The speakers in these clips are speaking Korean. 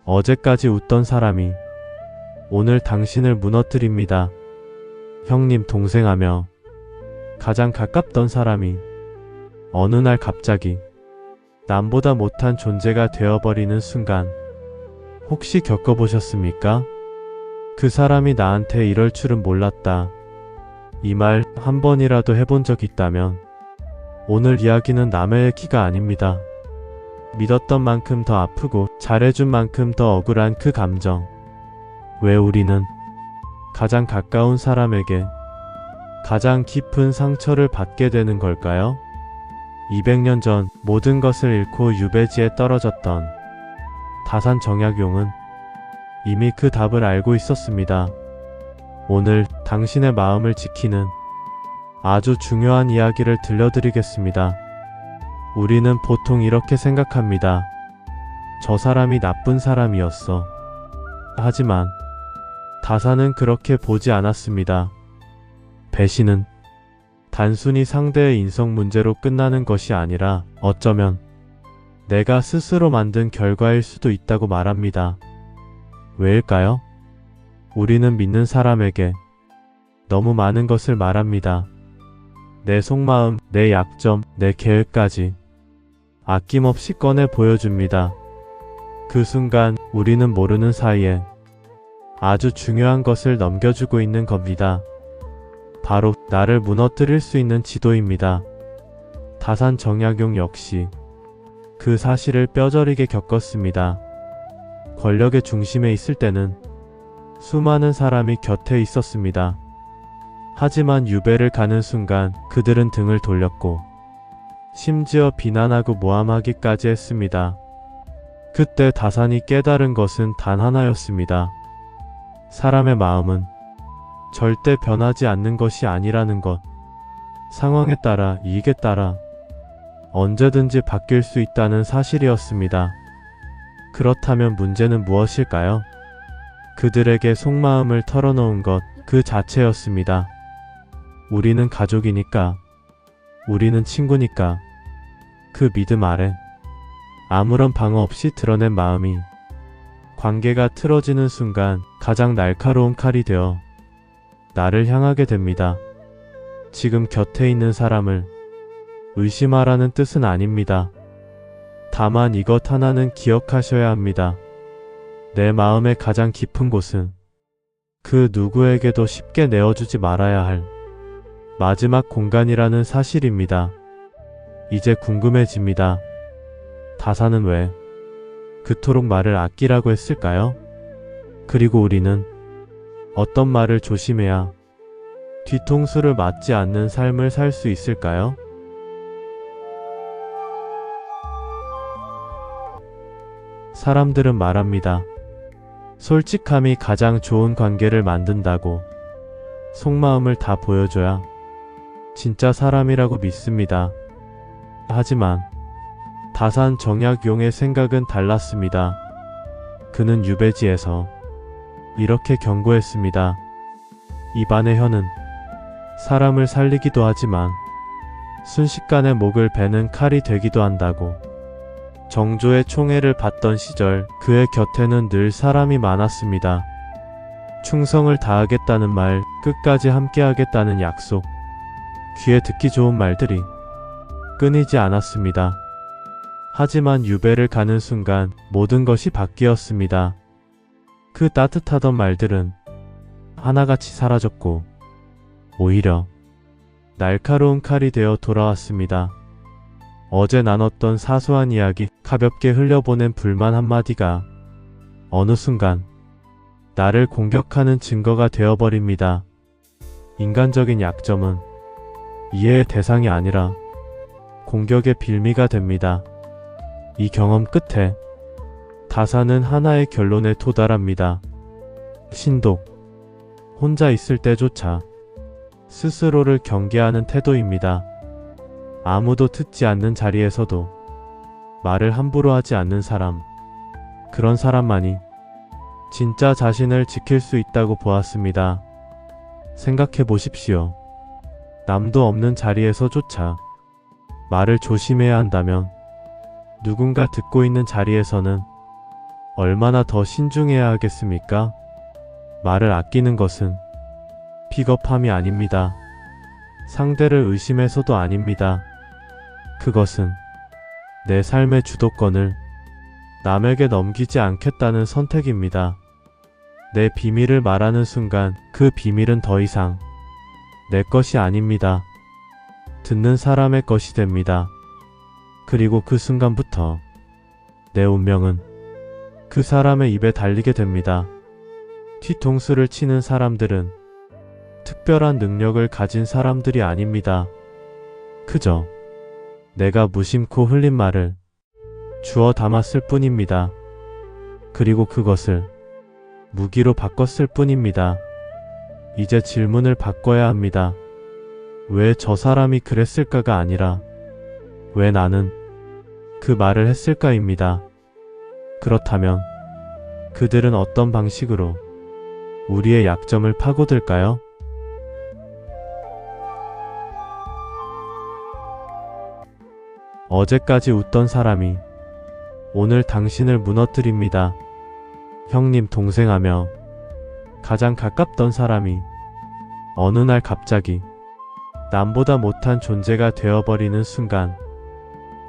어제까지 웃던 사람이 오늘 당신을 무너뜨립니다. 형님 동생하며 가장 가깝던 사람이 어느 날 갑자기 남보다 못한 존재가 되어버리는 순간 혹시 겪어보셨습니까? 그 사람이 나한테 이럴 줄은 몰랐다. 이 말 한 번이라도 해본 적 있다면 오늘 이야기는 남의 얘기가 아닙니다. 믿었던 만큼 더 아프고 잘해준 만큼 더 억울한 그 감정. 왜 우리는 가장 가까운 사람에게 가장 깊은 상처를 받게 되는 걸까요? 200년 전 모든 것을 잃고 유배지에 떨어졌던 다산 정약용은 이미 그 답을 알고 있었습니다. 오늘 당신의 마음을 지키는 아주 중요한 이야기를 들려드리겠습니다. 우리는 보통 이렇게 생각합니다. 저 사람이 나쁜 사람이었어. 하지만 다산은 그렇게 보지 않았습니다. 배신은 단순히 상대의 인성 문제로 끝나는 것이 아니라 어쩌면 내가 스스로 만든 결과일 수도 있다고 말합니다. 왜일까요? 우리는 믿는 사람에게 너무 많은 것을 말합니다. 내 속마음, 내 약점, 내 계획까지 아낌없이 꺼내 보여줍니다. 그 순간 우리는 모르는 사이에 아주 중요한 것을 넘겨주고 있는 겁니다. 바로 나를 무너뜨릴 수 있는 지도입니다. 다산 정약용 역시 그 사실을 뼈저리게 겪었습니다. 권력의 중심에 있을 때는 수많은 사람이 곁에 있었습니다. 하지만 유배를 가는 순간 그들은 등을 돌렸고 심지어 비난하고 모함하기까지 했습니다. 그때 다산이 깨달은 것은 단 하나였습니다. 사람의 마음은 절대 변하지 않는 것이 아니라는 것. 상황에 따라, 이익에 따라 언제든지 바뀔 수 있다는 사실이었습니다. 그렇다면 문제는 무엇일까요? 그들에게 속마음을 털어놓은 것 그 자체였습니다. 우리는 가족이니까, 우리는 친구니까 그 믿음 아래 아무런 방어 없이 드러낸 마음이 관계가 틀어지는 순간 가장 날카로운 칼이 되어 나를 향하게 됩니다. 지금 곁에 있는 사람을 의심하라는 뜻은 아닙니다. 다만 이것 하나는 기억하셔야 합니다. 내 마음의 가장 깊은 곳은 그 누구에게도 쉽게 내어주지 말아야 할 마지막 공간이라는 사실입니다. 이제 궁금해집니다. 다산은 왜 그토록 말을 아끼라고 했을까요? 그리고 우리는 어떤 말을 조심해야 뒤통수를 맞지 않는 삶을 살 수 있을까요? 사람들은 말합니다. 솔직함이 가장 좋은 관계를 만든다고. 속마음을 다 보여줘야 진짜 사람이라고 믿습니다. 하지만 다산 정약용의 생각은 달랐습니다. 그는 유배지에서 이렇게 경고했습니다. 입안의 혀는 사람을 살리기도 하지만 순식간에 목을 베는 칼이 되기도 한다고. 정조의 총애를 받던 시절 그의 곁에는 늘 사람이 많았습니다. 충성을 다하겠다는 말, 끝까지 함께하겠다는 약속, 귀에 듣기 좋은 말들이 끊이지 않았습니다. 하지만 유배를 가는 순간 모든 것이 바뀌었습니다. 그 따뜻하던 말들은 하나같이 사라졌고 오히려 날카로운 칼이 되어 돌아왔습니다. 어제 나눴던 사소한 이야기, 가볍게 흘려보낸 불만 한마디가 어느 순간 나를 공격하는 증거가 되어버립니다. 인간적인 약점은 이해의 대상이 아니라 공격의 빌미가 됩니다. 이 경험 끝에 다산은 하나의 결론에 도달합니다. 신독, 혼자 있을 때조차 스스로를 경계하는 태도입니다. 아무도 듣지 않는 자리에서도 말을 함부로 하지 않는 사람, 그런 사람만이 진짜 자신을 지킬 수 있다고 보았습니다. 생각해 보십시오. 남도 없는 자리에서조차 말을 조심해야 한다면 누군가 듣고 있는 자리에서는 얼마나 더 신중해야 하겠습니까? 말을 아끼는 것은 비겁함이 아닙니다. 상대를 의심해서도 아닙니다. 그것은 내 삶의 주도권을 남에게 넘기지 않겠다는 선택입니다. 내 비밀을 말하는 순간 그 비밀은 더 이상 내 것이 아닙니다. 듣는 사람의 것이 됩니다. 그리고 그 순간부터 내 운명은 그 사람의 입에 달리게 됩니다. 뒤통수를 치는 사람들은 특별한 능력을 가진 사람들이 아닙니다. 그저 내가 무심코 흘린 말을 주워 담았을 뿐입니다. 그리고 그것을 무기로 바꿨을 뿐입니다. 이제 질문을 바꿔야 합니다. 왜 저 사람이 그랬을까가 아니라 왜 나는 그 말을 했을까입니다. 그렇다면 그들은 어떤 방식으로 우리의 약점을 파고들까요? 어제까지 웃던 사람이 오늘 당신을 무너뜨립니다. 형님 동생하며 가장 가깝던 사람이 어느 날 갑자기 남보다 못한 존재가 되어버리는 순간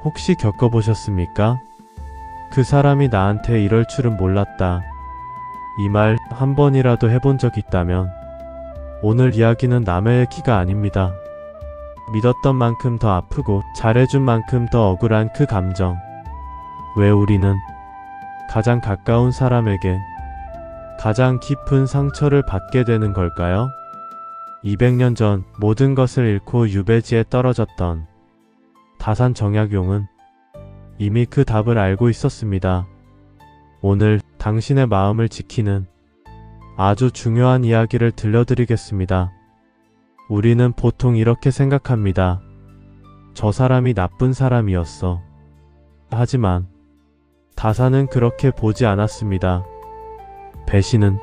혹시 겪어보셨습니까? 그 사람이 나한테 이럴 줄은 몰랐다. 이 말 한 번이라도 해본 적 있다면 오늘 이야기는 남의 얘기가 아닙니다. 믿었던 만큼 더 아프고 잘해준 만큼 더 억울한 그 감정. 왜 우리는 가장 가까운 사람에게 가장 깊은 상처를 받게 되는 걸까요? 200년 전 모든 것을 잃고 유배지에 떨어졌던 다산 정약용은 이미 그 답을 알고 있었습니다. 오늘 당신의 마음을 지키는 아주 중요한 이야기를 들려드리겠습니다. 우리는 보통 이렇게 생각합니다. 저 사람이 나쁜 사람이었어. 하지만 다산은 그렇게 보지 않았습니다. 배신은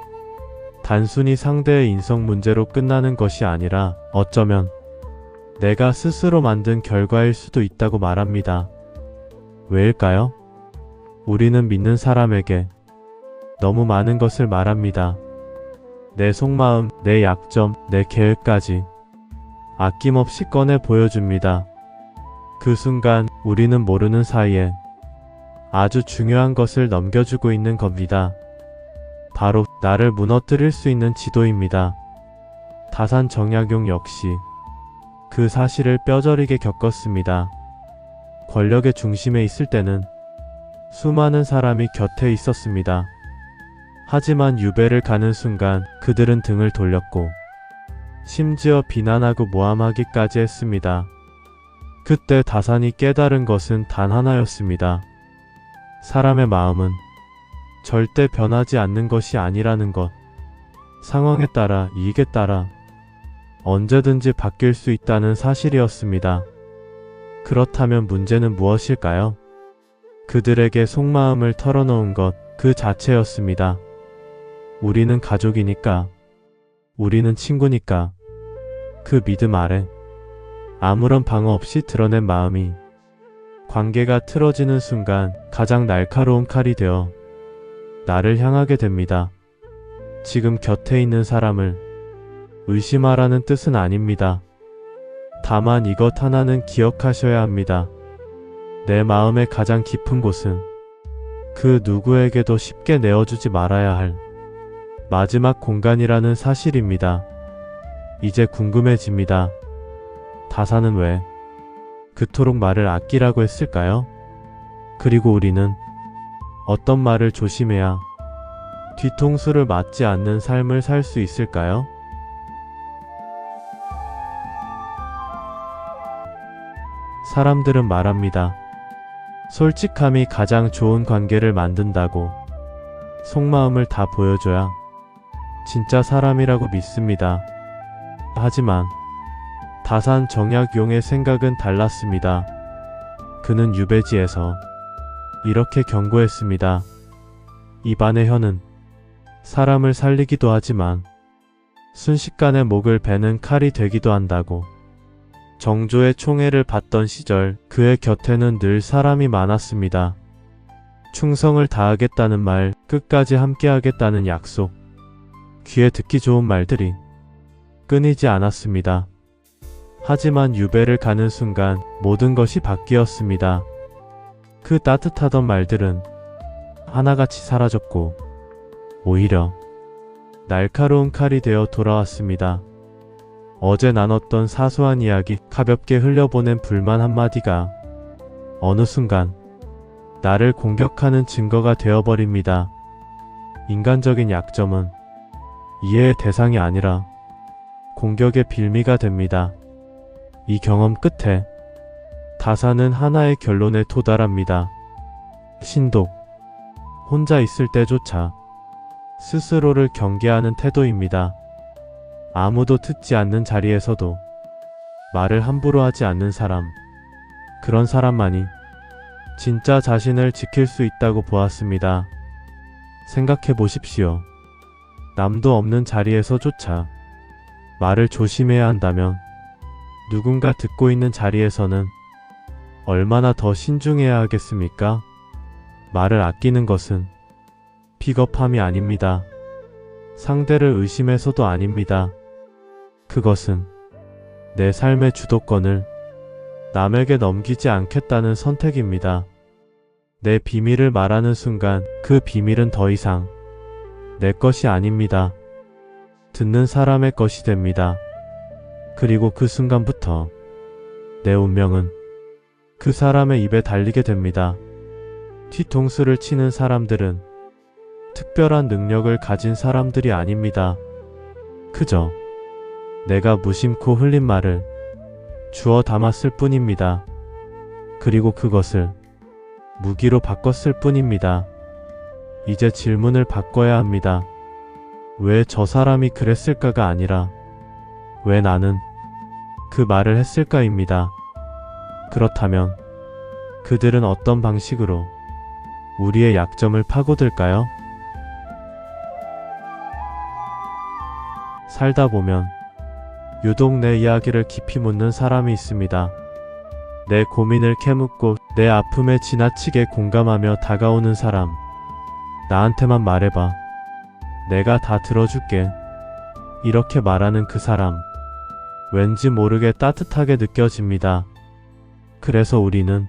단순히 상대의 인성 문제로 끝나는 것이 아니라 어쩌면 내가 스스로 만든 결과일 수도 있다고 말합니다. 왜일까요? 우리는 믿는 사람에게 너무 많은 것을 말합니다. 내 속마음, 내 약점, 내 계획까지 아낌없이 꺼내 보여줍니다. 그 순간 우리는 모르는 사이에 아주 중요한 것을 넘겨주고 있는 겁니다. 바로 나를 무너뜨릴 수 있는 지도입니다. 다산 정약용 역시 그 사실을 뼈저리게 겪었습니다. 권력의 중심에 있을 때는 수많은 사람이 곁에 있었습니다. 하지만 유배를 가는 순간 그들은 등을 돌렸고 심지어 비난하고 모함하기까지 했습니다. 그때 다산이 깨달은 것은 단 하나였습니다. 사람의 마음은 절대 변하지 않는 것이 아니라는 것. 상황에 따라, 이익에 따라 언제든지 바뀔 수 있다는 사실이었습니다. 그렇다면 문제는 무엇일까요? 그들에게 속마음을 털어놓은 것 그 자체였습니다. 우리는 가족이니까, 우리는 친구니까 그 믿음 아래 아무런 방어 없이 드러낸 마음이 관계가 틀어지는 순간 가장 날카로운 칼이 되어 나를 향하게 됩니다. 지금 곁에 있는 사람을 의심하라는 뜻은 아닙니다. 다만 이것 하나는 기억하셔야 합니다. 내 마음의 가장 깊은 곳은 그 누구에게도 쉽게 내어주지 말아야 할 마지막 공간이라는 사실입니다. 이제 궁금해집니다. 다산은 왜 그토록 말을 아끼라고 했을까요? 그리고 우리는 어떤 말을 조심해야 뒤통수를 맞지 않는 삶을 살 수 있을까요? 사람들은 말합니다. 솔직함이 가장 좋은 관계를 만든다고. 속마음을 다 보여줘야 진짜 사람이라고 믿습니다. 하지만 다산 정약용의 생각은 달랐습니다. 그는 유배지에서 이렇게 경고했습니다. 입안의 혀는 사람을 살리기도 하지만 순식간에 목을 베는 칼이 되기도 한다고. 정조의 총애를 받던 시절 그의 곁에는 늘 사람이 많았습니다. 충성을 다하겠다는 말, 끝까지 함께하겠다는 약속. 귀에 듣기 좋은 말들이 끊이지 않았습니다. 하지만 유배를 가는 순간 모든 것이 바뀌었습니다. 그 따뜻하던 말들은 하나같이 사라졌고 오히려 날카로운 칼이 되어 돌아왔습니다. 어제 나눴던 사소한 이야기, 가볍게 흘려보낸 불만 한마디가 어느 순간 나를 공격하는 증거가 되어버립니다. 인간적인 약점은 이해의 대상이 아니라 공격의 빌미가 됩니다. 이 경험 끝에 다사는 하나의 결론에 도달합니다. 신독, 혼자 있을 때조차 스스로를 경계하는 태도입니다. 아무도 듣지 않는 자리에서도 말을 함부로 하지 않는 사람, 그런 사람만이 진짜 자신을 지킬 수 있다고 보았습니다. 생각해 보십시오. 남도 없는 자리에서조차 말을 조심해야 한다면 누군가 듣고 있는 자리에서는 얼마나 더 신중해야 하겠습니까? 말을 아끼는 것은 비겁함이 아닙니다. 상대를 의심해서도 아닙니다. 그것은 내 삶의 주도권을 남에게 넘기지 않겠다는 선택입니다. 내 비밀을 말하는 순간 그 비밀은 더 이상 내 것이 아닙니다. 듣는 사람의 것이 됩니다. 그리고 그 순간부터 내 운명은 그 사람의 입에 달리게 됩니다. 뒤통수를 치는 사람들은 특별한 능력을 가진 사람들이 아닙니다. 그저 내가 무심코 흘린 말을 주워 담았을 뿐입니다. 그리고 그것을 무기로 바꿨을 뿐입니다. 이제 질문을 바꿔야 합니다. 왜 저 사람이 그랬을까가 아니라 왜 나는 그 말을 했을까입니다. 그렇다면 그들은 어떤 방식으로 우리의 약점을 파고들까요? 살다 보면 유독 내 이야기를 깊이 묻는 사람이 있습니다. 내 고민을 캐묻고 내 아픔에 지나치게 공감하며 다가오는 사람. 나한테만 말해봐. 내가 다 들어줄게. 이렇게 말하는 그 사람. 왠지 모르게 따뜻하게 느껴집니다. 그래서 우리는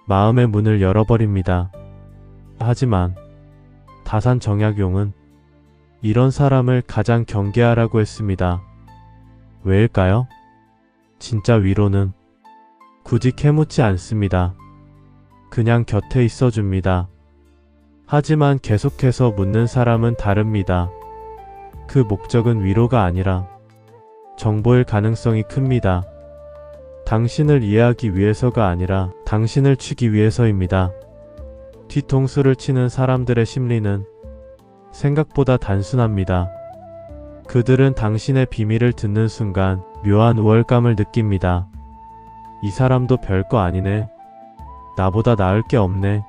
마음의 문을 열어버립니다. 하지만 다산정약용은 이런 사람을 가장 경계하라고 했습니다. 왜일까요? 진짜 위로는 굳이 캐묻지 않습니다. 그냥 곁에 있어줍니다. 하지만 계속해서 묻는 사람은 다릅니다. 그 목적은 위로가 아니라 정보일 가능성이 큽니다. 당신을 이해하기 위해서가 아니라 당신을 치기 위해서입니다. 뒤통수를 치는 사람들의 심리는 생각보다 단순합니다. 그들은 당신의 비밀을 듣는 순간 묘한 우월감을 느낍니다. 이 사람도 별거 아니네. 나보다 나을 게 없네.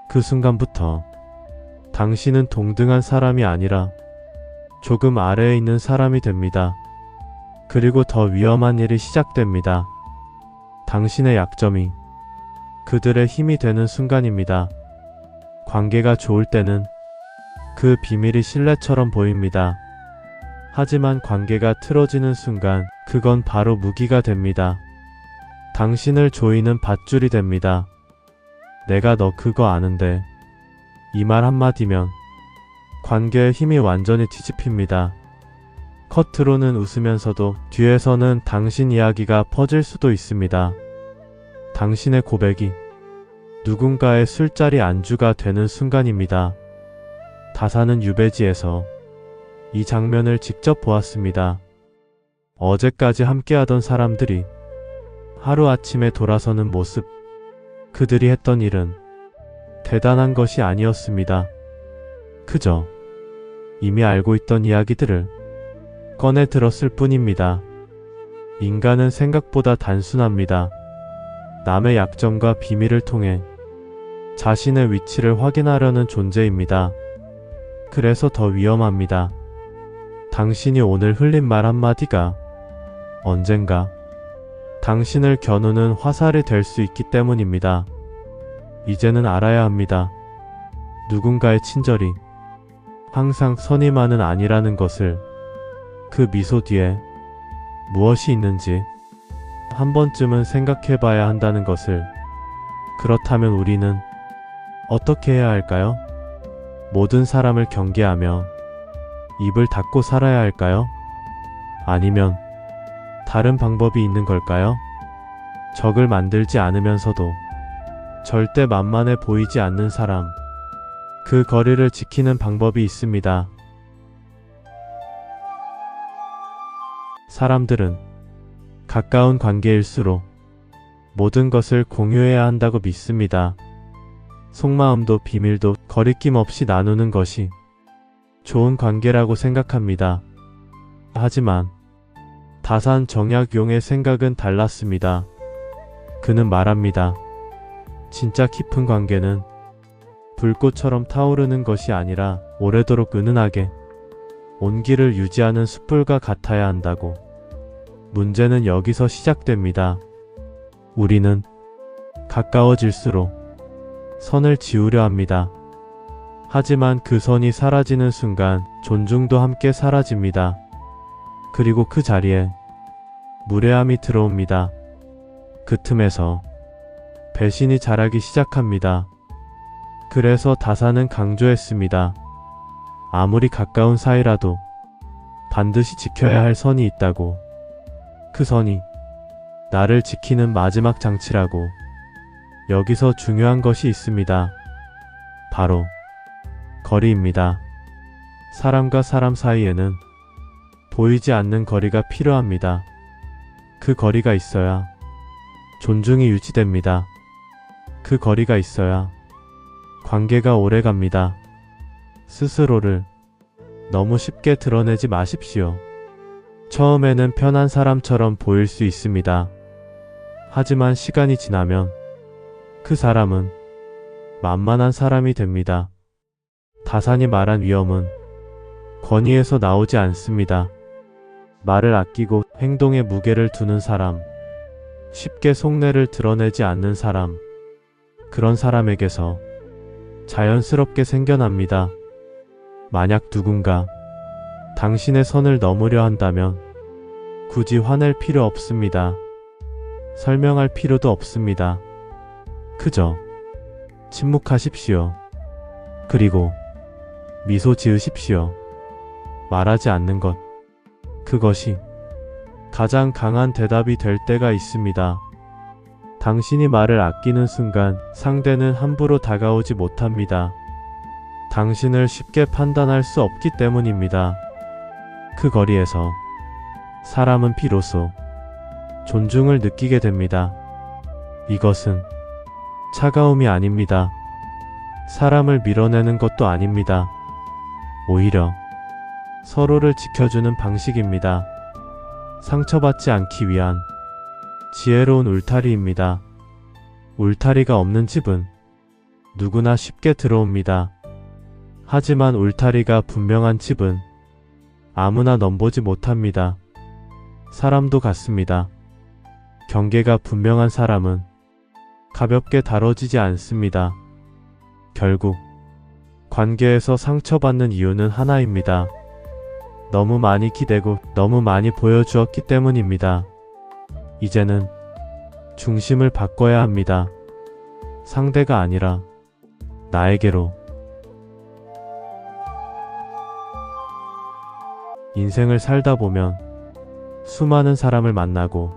그 순간부터 당신은 동등한 사람이 아니라 조금 아래에 있는 사람이 됩니다. 그리고 더 위험한 일이 시작됩니다. 당신의 약점이 그들의 힘이 되는 순간입니다. 관계가 좋을 때는 그 비밀이 신뢰처럼 보입니다. 하지만 관계가 틀어지는 순간 그건 바로 무기가 됩니다. 당신을 조이는 밧줄이 됩니다. 내가 너 그거 아는데. 이 말 한마디면 관계의 힘이 완전히 뒤집힙니다. 겉으로는 웃으면서도 뒤에서는 당신 이야기가 퍼질 수도 있습니다. 당신의 고백이 누군가의 술자리 안주가 되는 순간입니다. 다사는 유배지에서 이 장면을 직접 보았습니다. 어제까지 함께하던 사람들이 하루아침에 돌아서는 모습. 그들이 했던 일은 대단한 것이 아니었습니다. 그저 이미 알고 있던 이야기들을 꺼내 들었을 뿐입니다. 인간은 생각보다 단순합니다. 남의 약점과 비밀을 통해 자신의 위치를 확인하려는 존재입니다. 그래서 더 위험합니다. 당신이 오늘 흘린 말 한마디가 언젠가 당신을 겨누는 화살이 될 수 있기 때문입니다. 이제는 알아야 합니다. 누군가의 친절이 항상 선의만은 아니라는 것을, 그 미소 뒤에 무엇이 있는지 한 번쯤은 생각해 봐야 한다는 것을. 그렇다면 우리는 어떻게 해야 할까요? 모든 사람을 경계하며 입을 닫고 살아야 할까요? 아니면 다른 방법이 있는 걸까요? 적을 만들지 않으면서도 절대 만만해 보이지 않는 사람, 그 거리를 지키는 방법이 있습니다. 사람들은 가까운 관계일수록 모든 것을 공유해야 한다고 믿습니다. 속마음도 비밀도 거리낌 없이 나누는 것이 좋은 관계라고 생각합니다. 하지만 다산 정약용의 생각은 달랐습니다. 그는 말합니다. 진짜 깊은 관계는 불꽃처럼 타오르는 것이 아니라 오래도록 은은하게 온기를 유지하는 숯불과 같아야 한다고. 문제는 여기서 시작됩니다. 우리는 가까워질수록 선을 지우려 합니다. 하지만 그 선이 사라지는 순간 존중도 함께 사라집니다. 그리고 그 자리에 무례함이 들어옵니다. 그 틈에서 배신이 자라기 시작합니다. 그래서 다산은 강조했습니다. 아무리 가까운 사이라도 반드시 지켜야 할 선이 있다고. 그 선이 나를 지키는 마지막 장치라고. 여기서 중요한 것이 있습니다. 바로 거리입니다. 사람과 사람 사이에는 보이지 않는 거리가 필요합니다. 그 거리가 있어야 존중이 유지됩니다. 그 거리가 있어야 관계가 오래갑니다. 스스로를 너무 쉽게 드러내지 마십시오. 처음에는 편한 사람처럼 보일 수 있습니다. 하지만 시간이 지나면 그 사람은 만만한 사람이 됩니다. 다산이 말한 위험은 권위에서 나오지 않습니다. 말을 아끼고 행동에 무게를 두는 사람, 쉽게 속내를 드러내지 않는 사람, 그런 사람에게서 자연스럽게 생겨납니다. 만약 누군가 당신의 선을 넘으려 한다면 굳이 화낼 필요 없습니다. 설명할 필요도 없습니다. 그저 침묵하십시오. 그리고 미소 지으십시오. 말하지 않는 것, 그것이 가장 강한 대답이 될 때가 있습니다. 당신이 말을 아끼는 순간 상대는 함부로 다가오지 못합니다. 당신을 쉽게 판단할 수 없기 때문입니다. 그 거리에서 사람은 비로소 존중을 느끼게 됩니다. 이것은 차가움이 아닙니다. 사람을 밀어내는 것도 아닙니다. 오히려 서로를 지켜주는 방식입니다. 상처받지 않기 위한 지혜로운 울타리입니다. 울타리가 없는 집은 누구나 쉽게 들어옵니다. 하지만 울타리가 분명한 집은 아무나 넘보지 못합니다. 사람도 같습니다. 경계가 분명한 사람은 가볍게 다뤄지지 않습니다. 결국 관계에서 상처받는 이유는 하나입니다. 너무 많이 기대고 너무 많이 보여주었기 때문입니다. 이제는 중심을 바꿔야 합니다. 상대가 아니라 나에게로. 인생을 살다 보면 수많은 사람을 만나고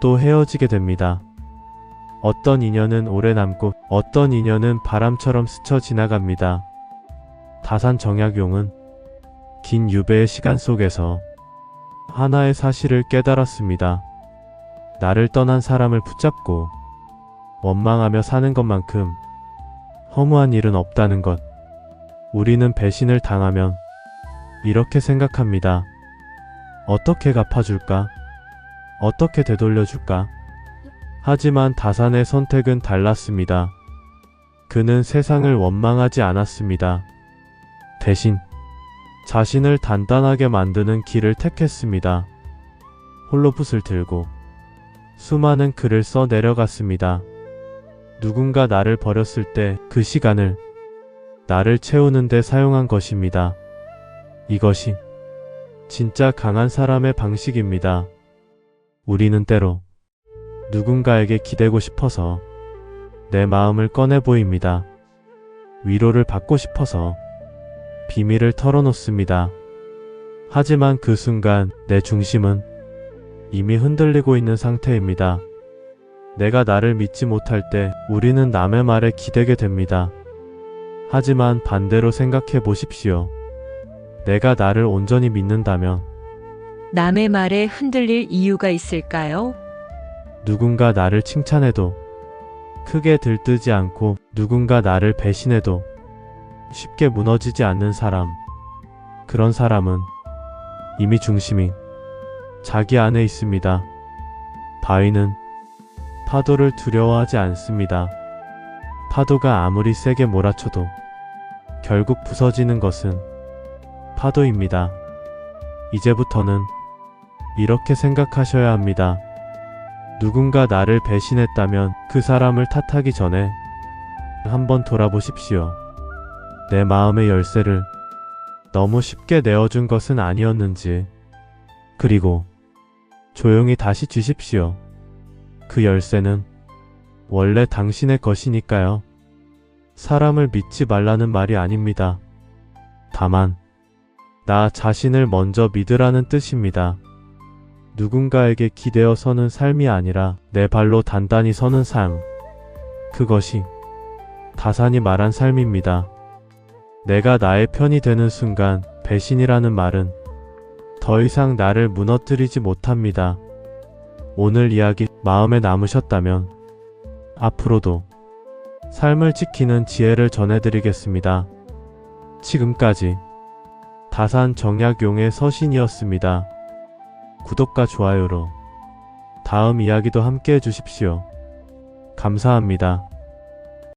또 헤어지게 됩니다. 어떤 인연은 오래 남고 어떤 인연은 바람처럼 스쳐 지나갑니다. 다산 정약용은 긴 유배의 시간 속에서 하나의 사실을 깨달았습니다. 나를 떠난 사람을 붙잡고 원망하며 사는 것만큼 허무한 일은 없다는 것. 우리는 배신을 당하면 이렇게 생각합니다. 어떻게 갚아줄까? 어떻게 되돌려줄까? 하지만 다산의 선택은 달랐습니다. 그는 세상을 원망하지 않았습니다. 대신 자신을 단단하게 만드는 길을 택했습니다. 홀로 붓을 들고 수많은 글을 써 내려갔습니다. 누군가 나를 버렸을 때 그 시간을 나를 채우는 데 사용한 것입니다. 이것이 진짜 강한 사람의 방식입니다. 우리는 때로 누군가에게 기대고 싶어서 내 마음을 꺼내 보입니다. 위로를 받고 싶어서 비밀을 털어놓습니다. 하지만 그 순간 내 중심은 이미 흔들리고 있는 상태입니다. 내가 나를 믿지 못할 때 우리는 남의 말에 기대게 됩니다. 하지만 반대로 생각해 보십시오. 내가 나를 온전히 믿는다면 남의 말에 흔들릴 이유가 있을까요? 누군가 나를 칭찬해도 크게 들뜨지 않고 누군가 나를 배신해도 쉽게 무너지지 않는 사람. 그런 사람은 이미 중심이 자기 안에 있습니다. 바위는 파도를 두려워하지 않습니다. 파도가 아무리 세게 몰아쳐도 결국 부서지는 것은 파도입니다. 이제부터는 이렇게 생각하셔야 합니다. 누군가 나를 배신했다면 그 사람을 탓하기 전에 한번 돌아보십시오. 내 마음의 열쇠를 너무 쉽게 내어준 것은 아니었는지, 그리고 조용히 다시 주십시오. 그 열쇠는 원래 당신의 것이니까요. 사람을 믿지 말라는 말이 아닙니다. 다만 나 자신을 먼저 믿으라는 뜻입니다. 누군가에게 기대어 서는 삶이 아니라 내 발로 단단히 서는 삶. 그것이 다산이 말한 삶입니다. 내가 나의 편이 되는 순간 배신이라는 말은 더 이상 나를 무너뜨리지 못합니다. 오늘 이야기 마음에 남으셨다면 앞으로도 삶을 지키는 지혜를 전해드리겠습니다. 지금까지 다산 정약용의 서신이었습니다. 구독과 좋아요로 다음 이야기도 함께 해주십시오. 감사합니다.